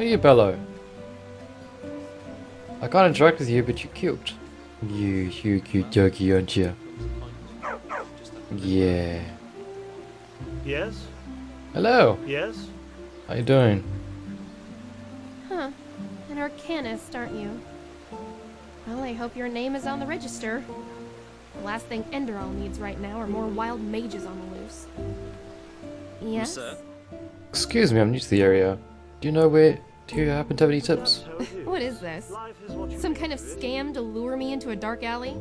you, Bello? I can't interact with you, but you're cute. You cute doggy, aren't you? Yeah. Yes? Hello. Yes? How you doing? Huh. An arcanist, aren't you? Well, I hope your name is on the register. The last thing Enderal needs right now are more wild mages on the loose. Yes? Excuse me, I'm new to the area. Do you happen to have any tips? What is this? Some kind of scam to lure me into a dark alley?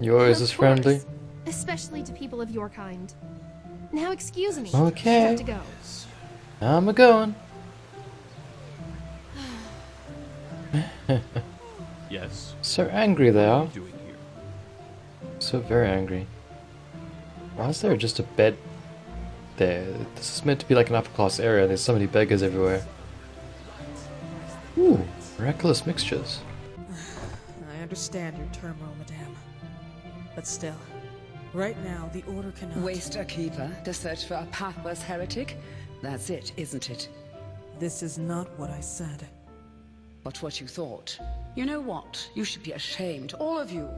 You're always Of this friendly? course. Especially to people of your kind. Now excuse me. Okay. I have to go. I'm a-going. Yes. So angry they What are. are you doing here? So very angry. Why is there just a bed there? This is meant to be like an upper class area. There's so many beggars everywhere. Ooh, miraculous mixtures. I understand your turmoil, madame. But still, right now the Order cannot... Waste a keeper to search for a pathless heretic? That's it, isn't it? This is not what I said. But what you thought. You know what? You should be ashamed, all of you.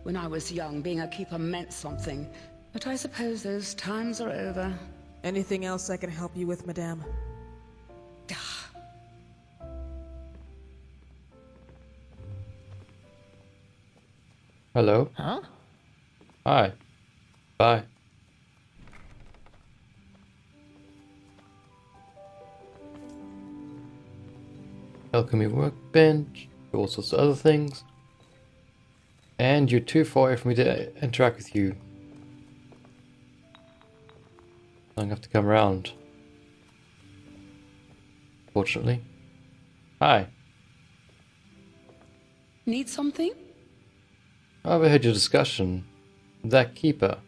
When I was young, being a keeper meant something. But I suppose those times are over. Anything else I can help you with, madame? Hello? Huh? Hi. Bye. Alchemy workbench, all sorts of other things. And you're too far away for me to interact with you. I'm gonna have to come around. Fortunately. Hi. Need something? I overheard your discussion. That keeper.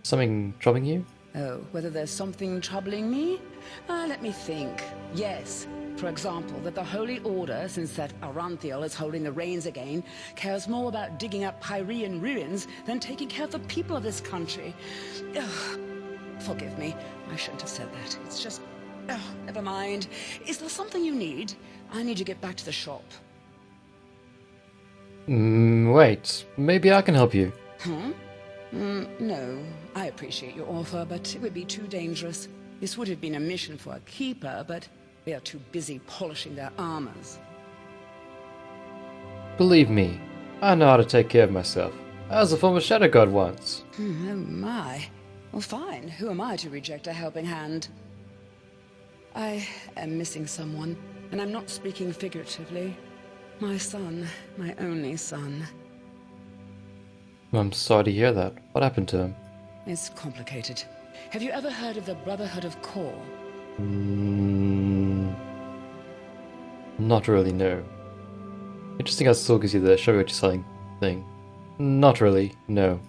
Something troubling you? Oh, whether there's something troubling me? Let me think. Yes. For example, that the Holy Order, since that Aranthiel is holding the reins again, cares more about digging up Pyrean ruins than taking care of the people of this country. Ugh. Forgive me. I shouldn't have said that. It's just... never mind. Is there something you need? I need to get back to the shop. Wait. Maybe I can help you. Huh? No. I appreciate your offer, but it would be too dangerous. This would have been a mission for a keeper, but they are too busy polishing their armors. Believe me, I know how to take care of myself. I was a former shadow god once. Oh my. Well, fine. Who am I to reject a helping hand? I am missing someone, and I'm not speaking figuratively. My son, my only son. I'm sorry to hear that. What happened to him? It's complicated. Have you ever heard of the Brotherhood of Kor? Not really, no. Interesting how it still gives you the show what you're selling thing. Not really, no.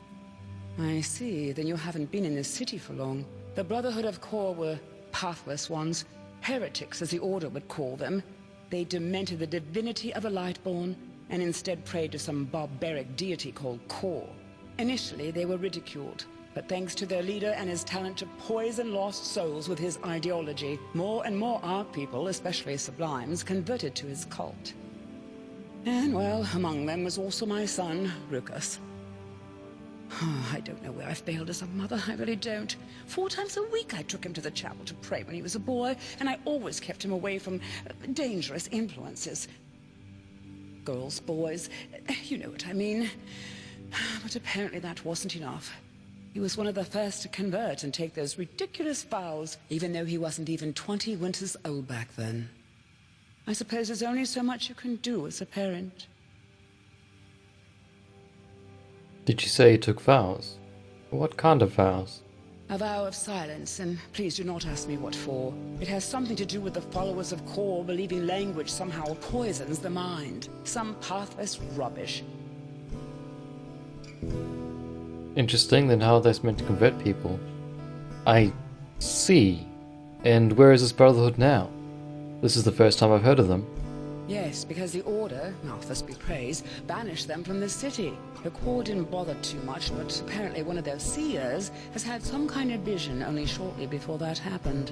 I see. Then you haven't been in this city for long. The Brotherhood of Kor were pathless ones. Heretics, as the Order would call them. They demented the divinity of the Lightborn, and instead prayed to some barbaric deity called Kor. Initially, they were ridiculed, but thanks to their leader and his talent to poison lost souls with his ideology, more and more our people, especially Sublimes, converted to his cult. And, well, among them was also my son, Rukas. I don't know where I failed as a mother, I really don't. 4 times a week I took him to the chapel to pray when he was a boy, and I always kept him away from dangerous influences. Girls, boys, you know what I mean. But apparently that wasn't enough. He was one of the first to convert and take those ridiculous vows, even though he wasn't even 20 winters old back then. I suppose there's only so much you can do as a parent. Did you say you took vows? What kind of vows? A vow of silence, and please do not ask me what for. It has something to do with the followers of Kor believing language somehow poisons the mind. Some pathless rubbish. Interesting, then how that's meant to convert people. I see. And where is this Brotherhood now? This is the first time I've heard of them. Yes, because the Order, Arthas be praised, banished them from the city. The Kor didn't bother too much, but apparently one of their seers has had some kind of vision only shortly before that happened.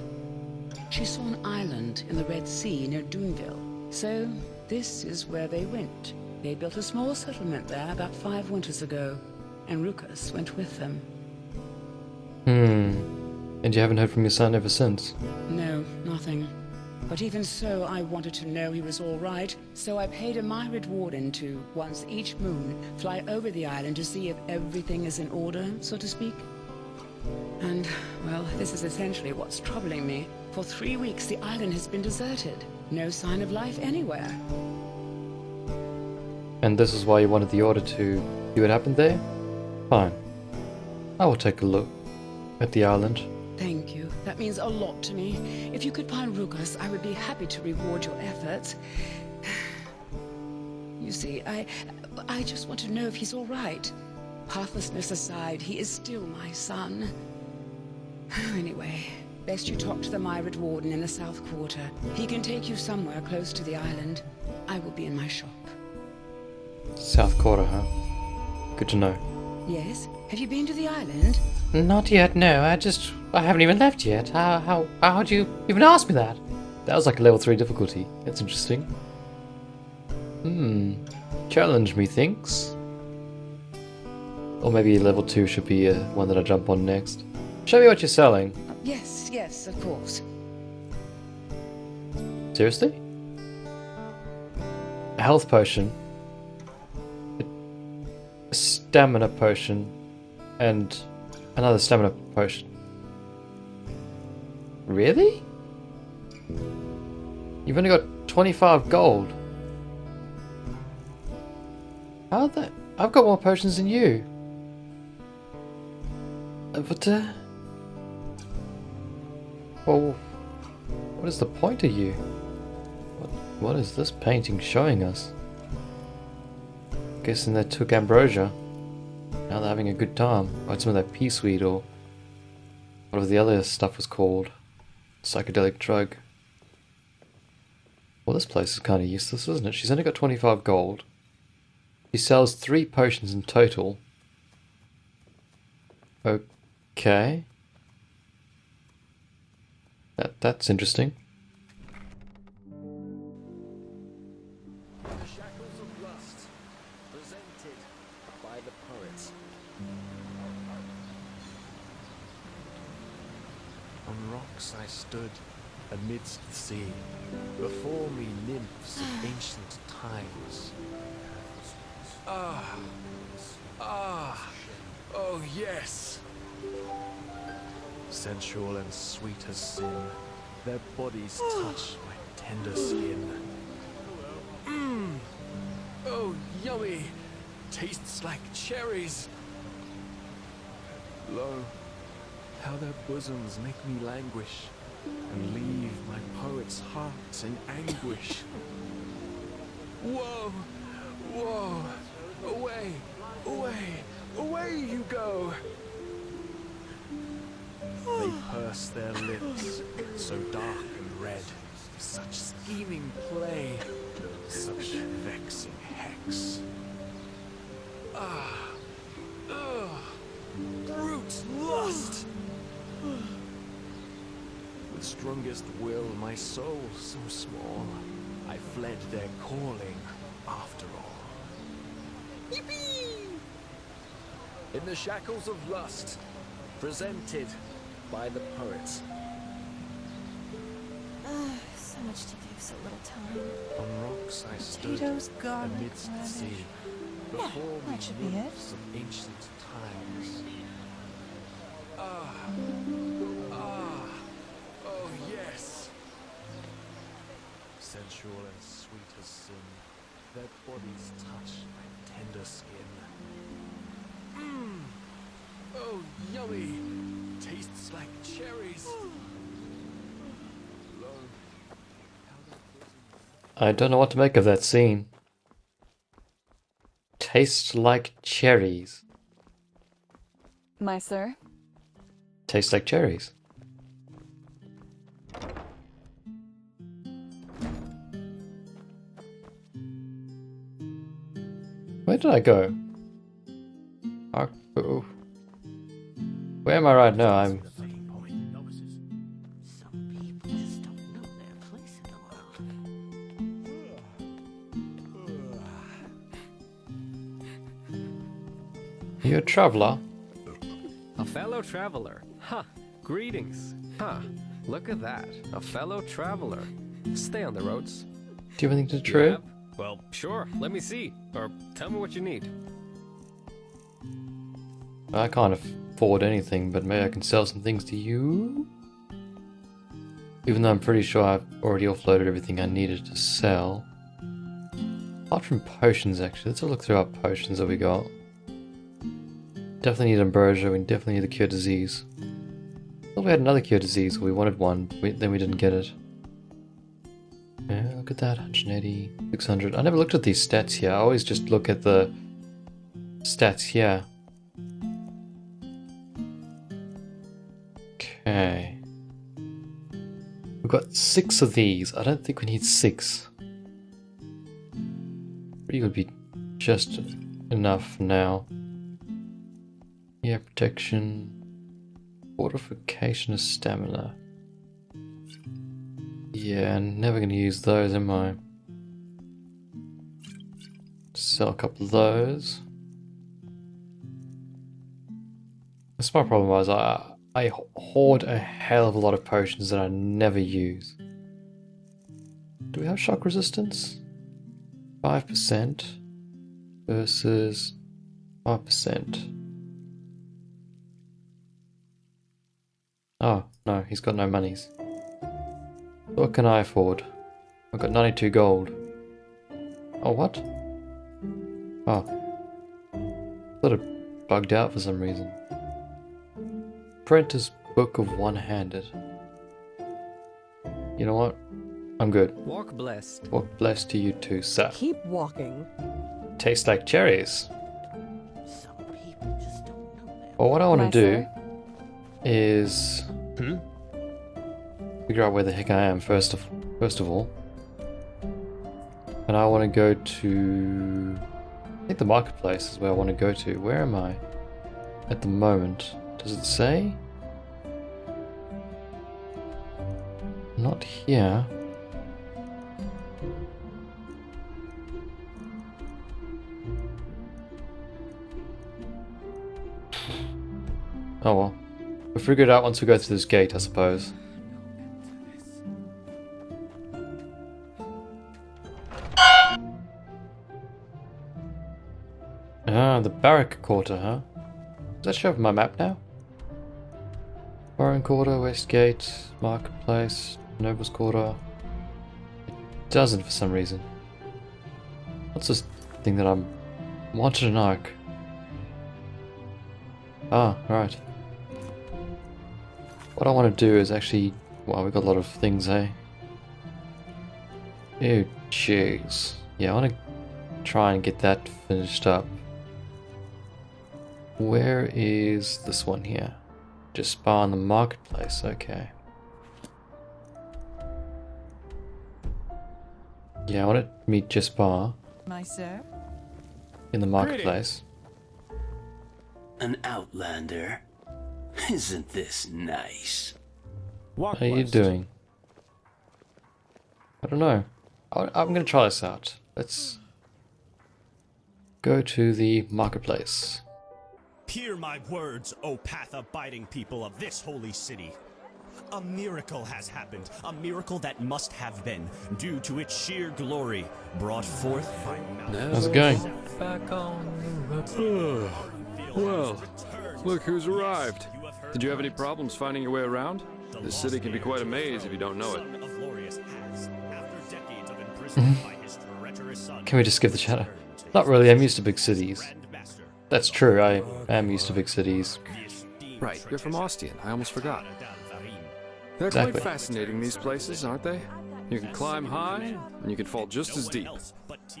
She saw an island in the Red Sea near Doonville. So, this is where they went. They built a small settlement there about 5 winters ago, and Rukas went with them. And you haven't heard from your son ever since? No, nothing. But even so, I wanted to know he was all right, so I paid a myriad warden to, once each moon, fly over the island to see if everything is in order, so to speak. And, well, this is essentially what's troubling me. For 3 weeks, the island has been deserted. No sign of life anywhere. And this is why you wanted the order to see what happened there? Fine. I will take a look at the island. Thank you. That means a lot to me. If you could find Rukas, I would be happy to reward your efforts. You see, I just want to know if he's all right. Pathlessness aside, he is still my son. Anyway, best you talk to the myriad warden in the South Quarter. He can take you somewhere close to the island. I will be in my shop. South Quarter, huh? Good to know. Yes? Have you been to the island? Not yet, no. I haven't even left yet. How'd you even ask me that? That was like a level 3 difficulty. That's interesting. Challenge, methinks. Or maybe level 2 should be one that I jump on next. Show me what you're selling. Yes, of course. Seriously? A health potion. A stamina potion. And another stamina potion. Really? You've only got 25 gold. How the... I've got more potions than you. Well, what is the point of you? What is this painting showing us? Guessing they took ambrosia. Now they're having a good time. Or some of that peaceweed or whatever the other stuff was called. Psychedelic drug. Well, this place is kind of useless, isn't it? She's only got 25 gold. She sells 3 potions in total. Okay. That's interesting. The Shackles of Lust, presented by the poets. On rocks I stood amidst the sea. Before me nymphs of ancient times. Oh yes! Sensual and sweet as sin, their bodies touch my tender skin. Oh yummy! Tastes like cherries! Lo, how their bosoms make me languish, and leave my poet's heart in anguish. Whoa! Whoa! Away! Away! Away you go! They purse their lips, so dark and red. Such scheming play, such vexing hex. Brute lust! With strongest will, my soul so small, I fled their calling after all. Yippee! In the shackles of lust, presented by the poets. So much to do, so little time. On rocks I stood Potatoes, garlic, amidst the radish. sea. Before me that should be it. nymphs of ancient times. Oh yes. Sensual and sweet as sin, their bodies touch my tender skin. Oh yummy, tastes like cherries. Lo, how their bosoms... I don't know what to make of that scene. Tastes like cherries. My sir? Tastes like cherries. Where did I go? Oh. Where am I right now? I'm... You're a traveler? A fellow traveler. Huh. Greetings. Huh. Look at that. A fellow traveler. Stay on the roads. Do you have anything to trade? Yep. Well, sure. Let me see. Or tell me what you need. I can't afford anything, but maybe I can sell some things to you? Even though I'm pretty sure I've already offloaded everything I needed to sell. Apart from potions, actually. Let's have a look through our potions that we got. Definitely need ambrosia, we definitely need the cure disease. I thought we had another cure disease, we wanted one, then we didn't get it. Yeah, look at that, 180, 600. I never looked at these stats here, I always just look at the stats here. Okay. We've got 6 of these, I don't think we need 6. 3 would be just enough now. Yeah, protection, fortification of stamina. Yeah, never gonna use those, am I? Sell a couple of those. That's my problem was I hoard a hell of a lot of potions that I never use. Do we have shock resistance? 5% versus 5%. Oh, no, he's got no monies. What can I afford? I've got 92 gold. Oh, what? Oh. Thought it bugged out for some reason. Apprentice Book of One-Handed. You know what? I'm good. Walk blessed. Walk blessed to you too, sir. Keep walking. Tastes like cherries. Some people just don't know that. Well, what I want to My do sir? is figure out where the heck I am first of all. And I want to go to, I think the marketplace is where I want to go to. Where am I at the moment? Does it say? Not here. Oh well. We'll figure it out once we go through this gate, I suppose. Ah, the barrack quarter, huh? Does that show up on my map now? Foreign quarter, West Gate, Marketplace, Noble's quarter. It doesn't for some reason. What's this thing that I'm wanted an arc? Ah, right. What I want to do is actually... Wow, we've got a lot of things, eh? Ew, jeez. Yeah, I want to try and get that finished up. Where is this one here? Just spa in the marketplace, okay. Yeah, I want to meet Jaspar My sir? in the marketplace. An outlander? Isn't this nice? How are you doing? I don't know. I'm going to try this out. Let's go to the marketplace. Hear my words, O path-abiding people of this holy city. A miracle has happened, a miracle that must have been, due to its sheer glory, brought forth by mountains. How's it going? Back on the road. Well, look who's arrived. Did you have any problems finding your way around? This city can be quite a maze if you don't know it. Can we just skip the chatter? Not really, I'm used to big cities. That's true, I am used to big cities. Right, you're from Ostian. I almost forgot. They're Exactly. quite fascinating, these places, aren't they? You can climb high, and you can fall just as deep.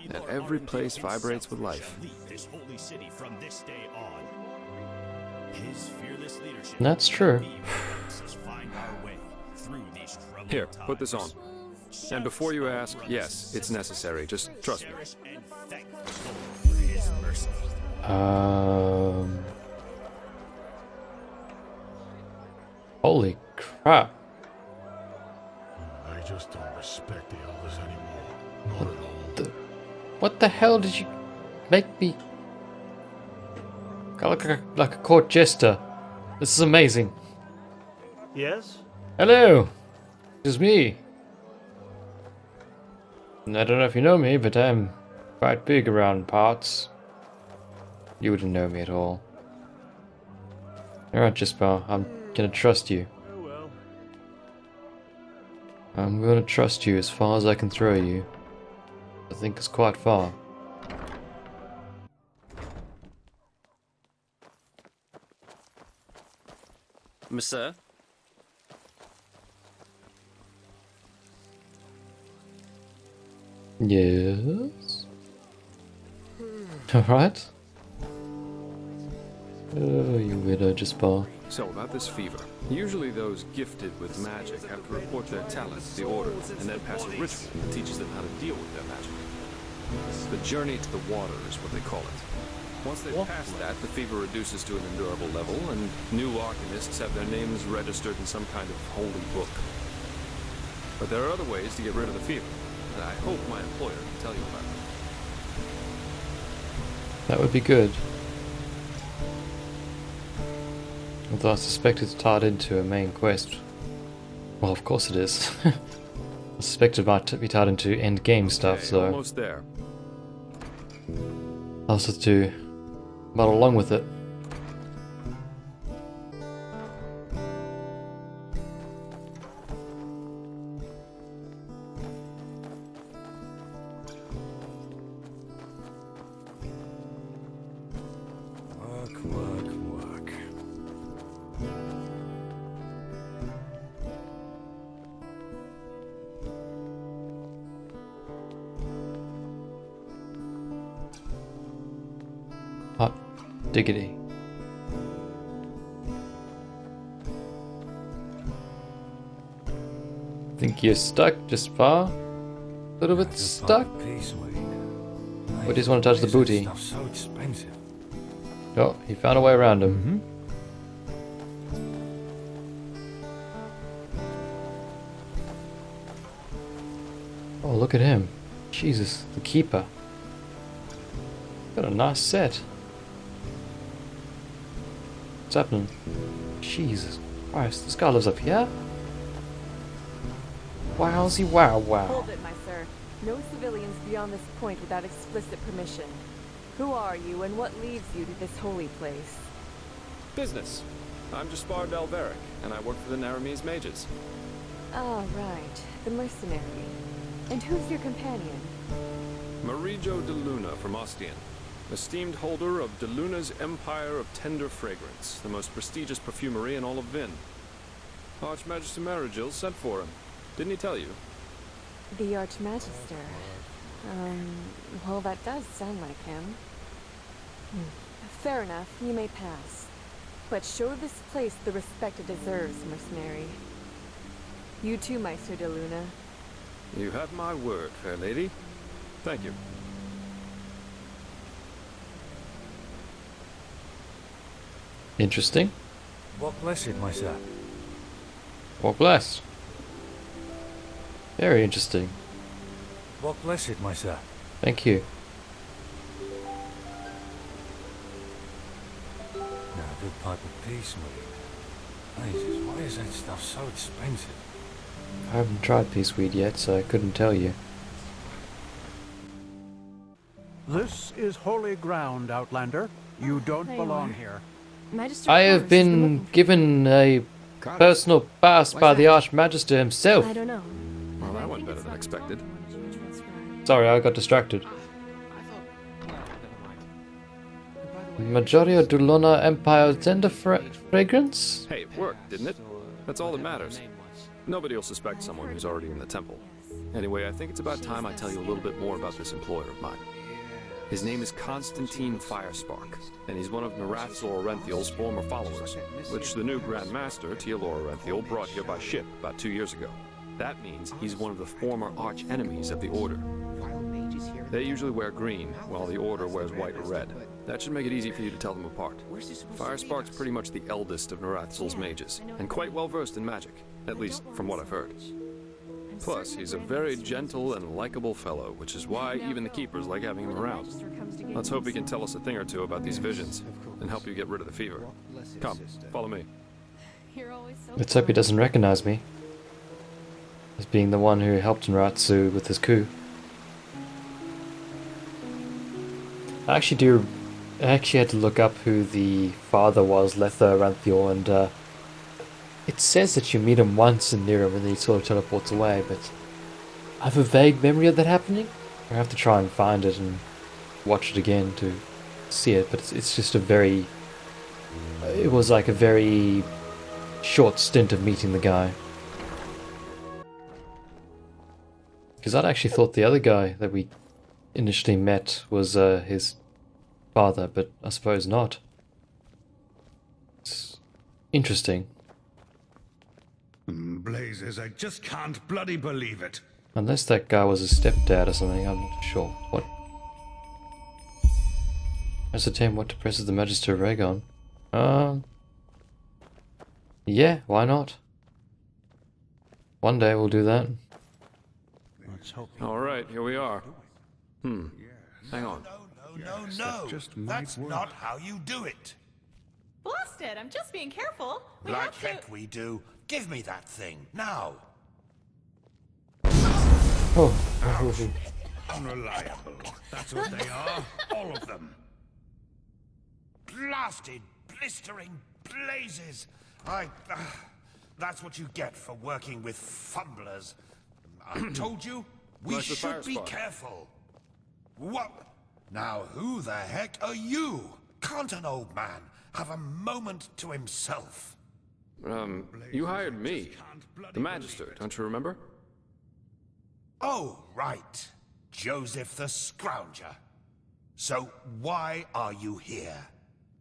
And every place vibrates with life. That's true. Here, put this on. And before you ask, yes, it's necessary. Just trust me. Holy crap. I just don't respect the elders anymore. Not at all. What the hell did you make me... I look like a court jester. This is amazing. Yes? Hello! This is me. And I don't know if you know me, but I'm quite big around parts. You wouldn't know me at all. Alright, Jispar, I'm gonna trust you. Oh well. I'm gonna trust you as far as I can throw you. I think it's quite far. Monsieur? Yes? Alright. Oh, you widow, Jispar. So, about this fever. Usually those gifted with magic have to report their talent to the Order, and then pass a ritual that teaches them how to deal with their magic. The journey to the water is what they call it. Once they pass that, the fever reduces to an endurable level, and new arcanists have their names registered in some kind of holy book. But there are other ways to get rid of the fever, and I hope my employer can tell you about them. That would be good. Although I suspect it's tied into a main quest. Well, of course it is. I suspect it might be tied into end game stuff, Okay, so almost there. I'll just have to muddle along with it. Work. Hot diggity. Think you're stuck just far? A little bit stuck? Or just want to touch the booty? So expensive. Oh, he found a way around him. Oh, look at him. Jesus, the keeper. Got a nice set. What's happening? Jesus Christ, this guy lives up here? Wowsy wow wow. Hold it, my sir. No civilians beyond this point without explicit permission. Who are you, and what leads you to this holy place? Business. I'm Jaspar Delveric, and I work for the Nehrimese mages. Ah, right. The mercenary. And who's your companion? Marijo de Luna from Ostian, esteemed holder of de Luna's Empire of Tender Fragrance, the most prestigious perfumery in all of Vin. Archmagister Marigil sent for him. Didn't he tell you? The Archmagister. Well, that does sound like him. Fair enough, you may pass. But show this place the respect it deserves, mercenary. You too, Meister de Luna. You have my word, fair lady. Thank you. Interesting. Walk blessed, my sir. Walk blessed. Very interesting. Walk blessed, my sir. Thank you. Now, a good pipe of peace, mate. Jesus, why is that stuff so expensive? I haven't tried peaceweed yet, so I couldn't tell you. This is holy ground, Outlander. You don't There you belong are. here. Magister I have Forrest has been looking for given a personal pass by the Archmagister himself. I don't know. Well, that went better than expected. Sorry, I got distracted. Majorio de Luna Empire Tender Fragrance? Hey, it worked, didn't it? That's all that matters. Nobody will suspect someone who's already in the temple. Anyway, I think it's about time I tell you a little bit more about this employer of mine. His name is Constantine Firespark, and he's one of Narathzor Orenthiel's former followers, which the new Grand Master, Tealor Orenthiel, brought here by ship about 2 years ago. That means he's one of the former arch-enemies of the Order. They usually wear green, while the Order wears white or red. That should make it easy for you to tell them apart. Firespark's pretty much the eldest of Narathzor's mages, and quite well versed in magic, at least from what I've heard. Plus, he's a very gentle and likable fellow, which is why even the keepers like having him around. Let's hope he can tell us a thing or two about these visions, and help you get rid of the fever. Come, follow me. Let's hope he doesn't recognize me as being the one who helped Nratsu with his coup. I actually had to look up who the father was, Lether Ranthior, and it says that you meet him once in Nehrim and then he sort of teleports away, but I have a vague memory of that happening. I have to try and find it and watch it again to see it, but it's just a very... It was like a very short stint of meeting the guy. Because I'd actually thought the other guy that we initially met was his father, but I suppose not. It's interesting. Blazes, I just can't bloody believe it. Unless that guy was his stepdad or something, I'm not sure. What? Ascertain what depresses the Magister of Rhaegon. Yeah, why not? One day we'll do that. Alright, here we are. Hang on. No, that's not how you do it. Blast it, I'm just being careful. We Like have to... heck we do. Give me that thing, now. Oh. Unreliable. That's what they are. All of them. Blasted, blistering blazes. That's what you get for working with fumblers. I told you, we Nice fire should be spot. careful. What? Now who the heck are you? Can't an old man have a moment to himself? You hired me. The Magister, don't you remember? Oh, right. Joseph the Scrounger. So why are you here?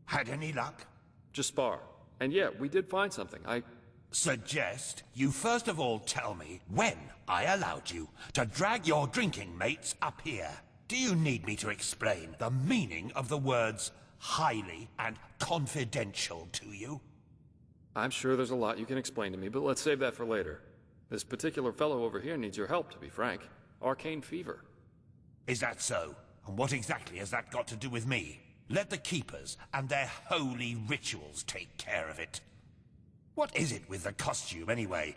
Had any luck? Just spar. And yeah, we did find something. Suggest you first of all tell me when I allowed you to drag your drinking mates up here. Do you need me to explain the meaning of the words highly and confidential to you? I'm sure there's a lot you can explain to me, but let's save that for later. This particular fellow over here needs your help, to be frank. Arcane fever. Is that so? And what exactly has that got to do with me? Let the Keepers and their holy rituals take care of it. What is it with the costume, anyway?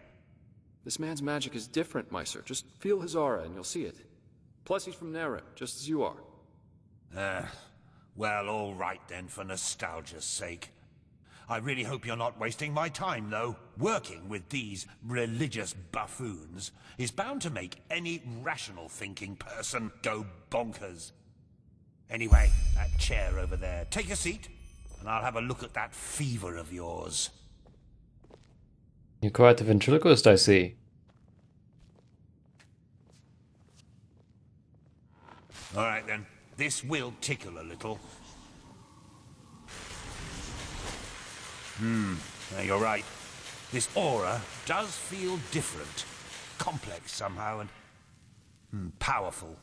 This man's magic is different, Meister. Just feel his aura and you'll see it. Plus he's from Nehrim, just as you are. Well, all right then, for nostalgia's sake. I really hope you're not wasting my time, though. Working with these religious buffoons is bound to make any rational thinking person go bonkers. Anyway, that chair over there. Take a seat, and I'll have a look at that fever of yours. You're quite the ventriloquist, I see. All right then, this will tickle a little. You're right. This aura does feel different. Complex somehow and powerful.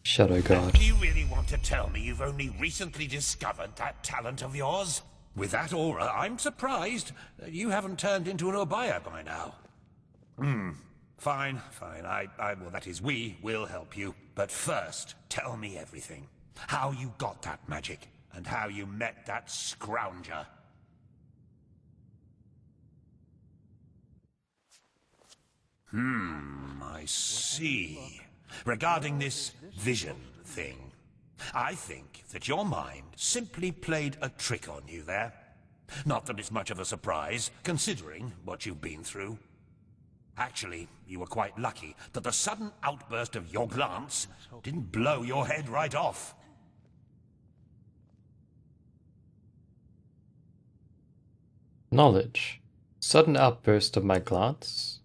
Shadow God. Do you really want to tell me you've only recently discovered that talent of yours? With that aura, I'm surprised that you haven't turned into an Obaya by now. Fine. Well, that is, we will help you. But first, tell me everything. How you got that magic, and how you met that Scrounger. I see. Regarding this vision thing, I think that your mind simply played a trick on you there. Not that it's much of a surprise, considering what you've been through. Actually, you were quite lucky that the sudden outburst of your glance didn't blow your head right off. Knowledge. Sudden outburst of my glance?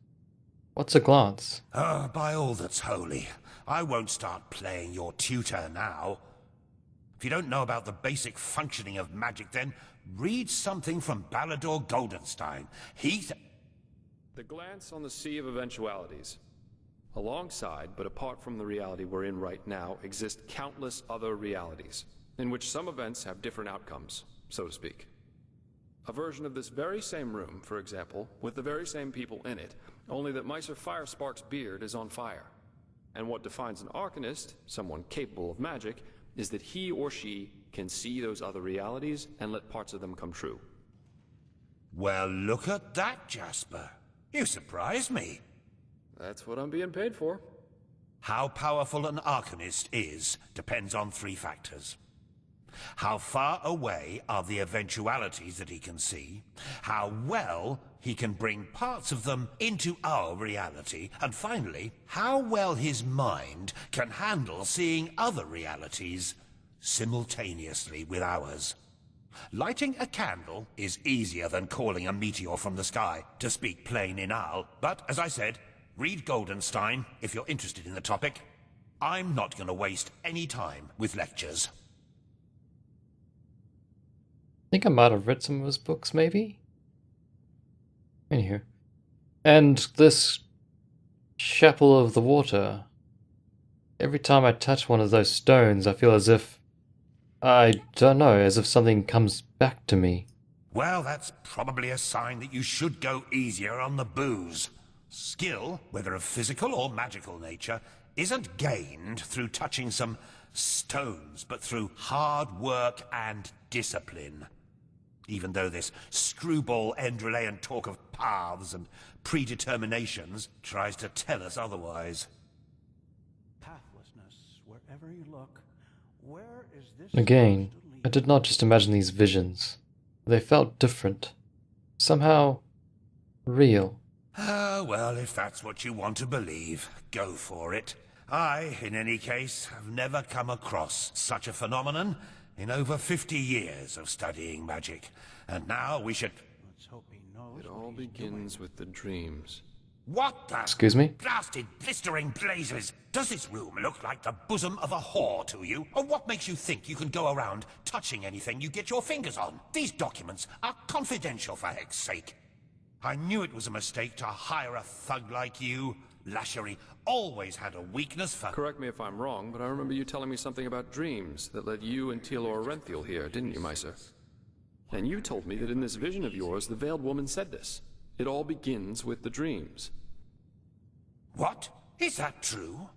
What's a glance? By all that's holy, I won't start playing your tutor now. If you don't know about the basic functioning of magic, then read something from Balador Goldenstein. The glance on the sea of eventualities. Alongside, but apart from the reality we're in right now, exist countless other realities, in which some events have different outcomes, so to speak. A version of this very same room, for example, with the very same people in it, only that Meister Firespark's beard is on fire. And what defines an Arcanist, someone capable of magic, is that he or she can see those other realities and let parts of them come true. Well, look at that, Jasper. You surprised me. That's what I'm being paid for. How powerful an Arcanist is depends on 3 factors. How far away are the eventualities that he can see, how well he can bring parts of them into our reality, and finally, how well his mind can handle seeing other realities simultaneously with ours. Lighting a candle is easier than calling a meteor from the sky, to speak plain in Al, but as I said, read Goldenstein if you're interested in the topic. I'm not going to waste any time with lectures. I think I might have read some of his books, maybe? Anywho. And this Chapel of the Water. Every time I touch one of those stones, I feel as if... I don't know, as if something comes back to me. Well, that's probably a sign that you should go easier on the booze. Skill, whether of physical or magical nature, isn't gained through touching some stones, but through hard work and discipline. Even though this screwball Enderalian talk of paths and predeterminations tries to tell us otherwise. Pathlessness, wherever you look, where is this? Again, I did not just imagine these visions. They felt different. Somehow... real. Well, if that's what you want to believe, go for it. I, in any case, have never come across such a phenomenon in over 50 years of studying magic. And now we should... Let's hope he knows. It all begins with the dreams. What the... Excuse me? Blasted, blistering blazes! Does this room look like the bosom of a whore to you? Or what makes you think you can go around touching anything you get your fingers on? These documents are confidential, for heck's sake. I knew it was a mistake to hire a thug like you. Lashery always had a weakness for... Correct me if I'm wrong, but I remember you telling me something about dreams that led you and Tealor Renthiel here, didn't you, Meiser? And you told me that in this vision of yours, the Veiled Woman said this. It all begins with the dreams. What? Is that true?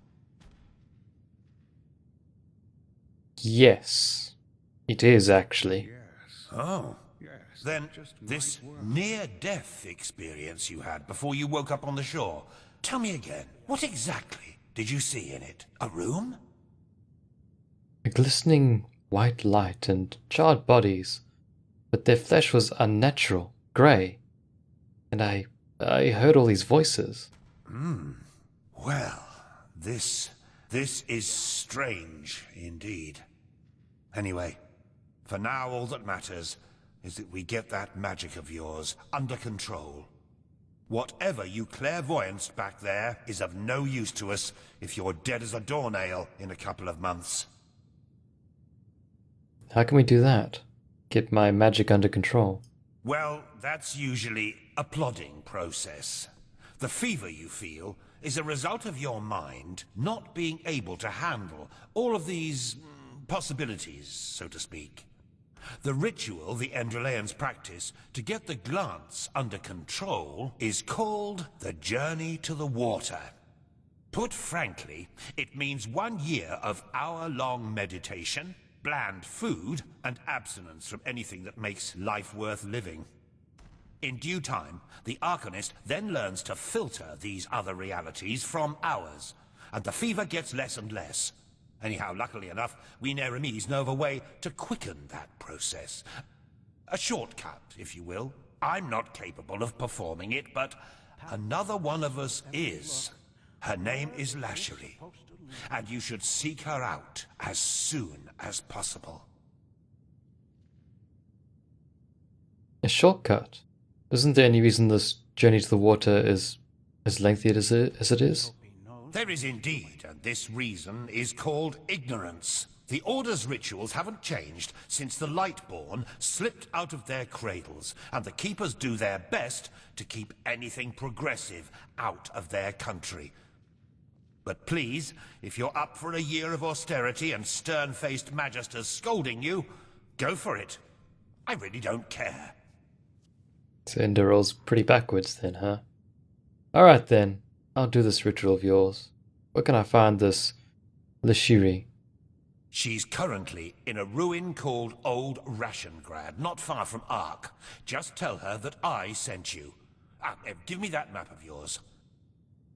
Yes. It is, actually. Oh. Then, this near-death experience you had before you woke up on the shore, tell me again, what exactly did you see in it? A room? A glistening white light and charred bodies, but their flesh was unnatural, grey. And I heard all these voices. Well, this is strange indeed. Anyway, for now all that matters is that we get that magic of yours under control. Whatever you clairvoyanced back there is of no use to us if you're dead as a doornail in a couple of months. How can we do that? Get my magic under control? Well, that's usually a plodding process. The fever you feel is a result of your mind not being able to handle all of these possibilities, so to speak. The ritual the Enderalians practice to get the glance under control is called the Journey to the Water. Put frankly, it means 1 year of hour-long meditation, bland food, and abstinence from anything that makes life worth living. In due time, the Arcanist then learns to filter these other realities from ours, and the fever gets less and less. Anyhow, luckily enough, we Nehrimis know of a way to quicken that process. A shortcut, if you will. I'm not capable of performing it, but another one of us is. Her name is Lashery, and you should seek her out as soon as possible. A shortcut? Isn't there any reason this journey to the water is as lengthy as it is? There is indeed, and this reason is called ignorance. The Order's rituals haven't changed since the Lightborn slipped out of their cradles, and the Keepers do their best to keep anything progressive out of their country. But please, if you're up for a year of austerity and stern-faced magisters scolding you, go for it. I really don't care. So Enderal's pretty backwards then, huh? Alright then, I'll do this ritual of yours. Where can I find this Lashiri? She's currently in a ruin called Old Rationgrad, not far from Ark. Just tell her that I sent you. Give me that map of yours.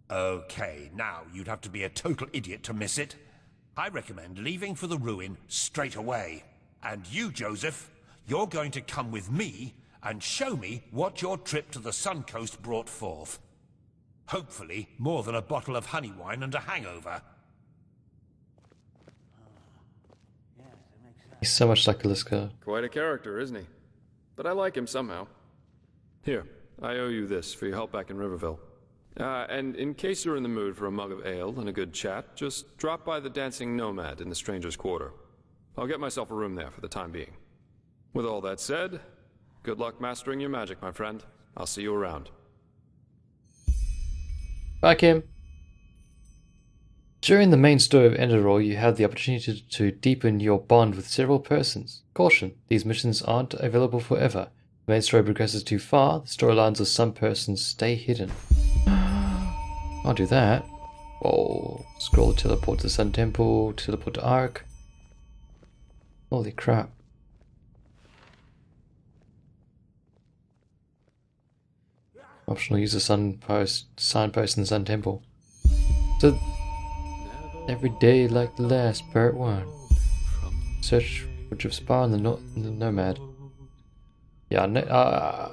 Okay, now you'd have to be a total idiot to miss it. I recommend leaving for the ruin straight away. And you, Joseph, you're going to come with me and show me what your trip to the Sun Coast brought forth. Hopefully, more than a bottle of honey wine and a hangover. He's so much like Aliska. Quite a character, isn't he? But I like him somehow. Here, I owe you this for your help back in Riverville. And in case you're in the mood for a mug of ale and a good chat, just drop by the Dancing Nomad in the Stranger's Quarter. I'll get myself a room there for the time being. With all that said, good luck mastering your magic, my friend. I'll see you around. Bye, Kim. During the main story of Enderal, you have the opportunity to deepen your bond with several persons. Caution, these missions aren't available forever. If the main story progresses too far, the storylines of some persons stay hidden. I'll do that. Oh, scroll, teleport to Sun Temple, teleport to Ark. Holy crap. Optional use a signpost in the Sun Temple. So, every day like the last, part 1. Search for Spar and the Nomad. Yeah,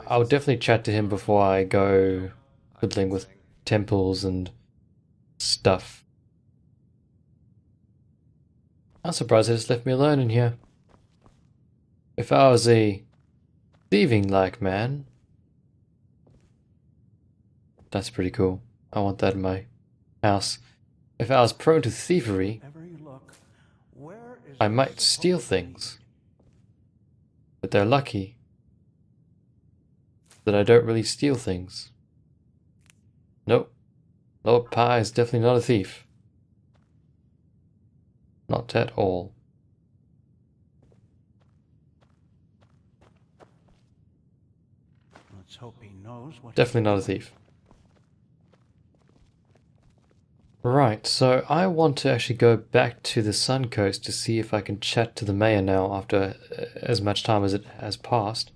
I'll definitely chat to him before I go fiddling with temples and stuff. I'm surprised they just left me alone in here. If I was a thieving-like man, that's pretty cool. I want that in my house. If I was prone to thievery, I might steal things. But they're lucky that I don't really steal things. Nope. Lord Pie is definitely not a thief. Not at all. Let's hope he knows what. Definitely not a thief. Right, so I want to actually go back to the Sun Coast to see if I can chat to the mayor now after as much time as it has passed.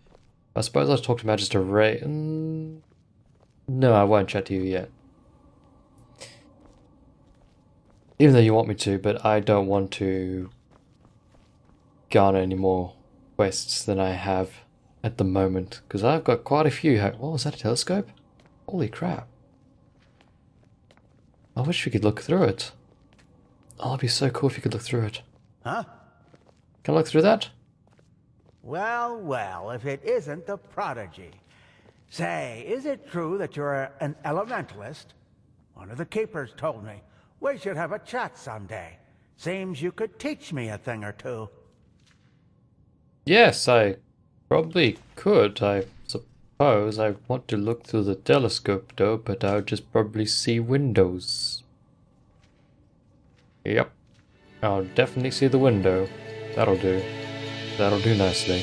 I suppose I'll talk to Magister Ray. No, I won't chat to you yet. Even though you want me to, but I don't want to garner any more quests than I have at the moment. Because I've got quite a few. What was that, a telescope? Holy crap. I wish we could look through it. Oh, it'd be so cool if you could look through it. Huh? Can I look through that? Well, well, if it isn't the prodigy. Say, is it true that you're an elementalist? One of the keepers told me. We should have a chat someday. Seems you could teach me a thing or two. Yes, I probably could, I suppose. I want to look through the telescope though, but I'll just probably see windows. Yep. I'll definitely see the window. That'll do. That'll do nicely.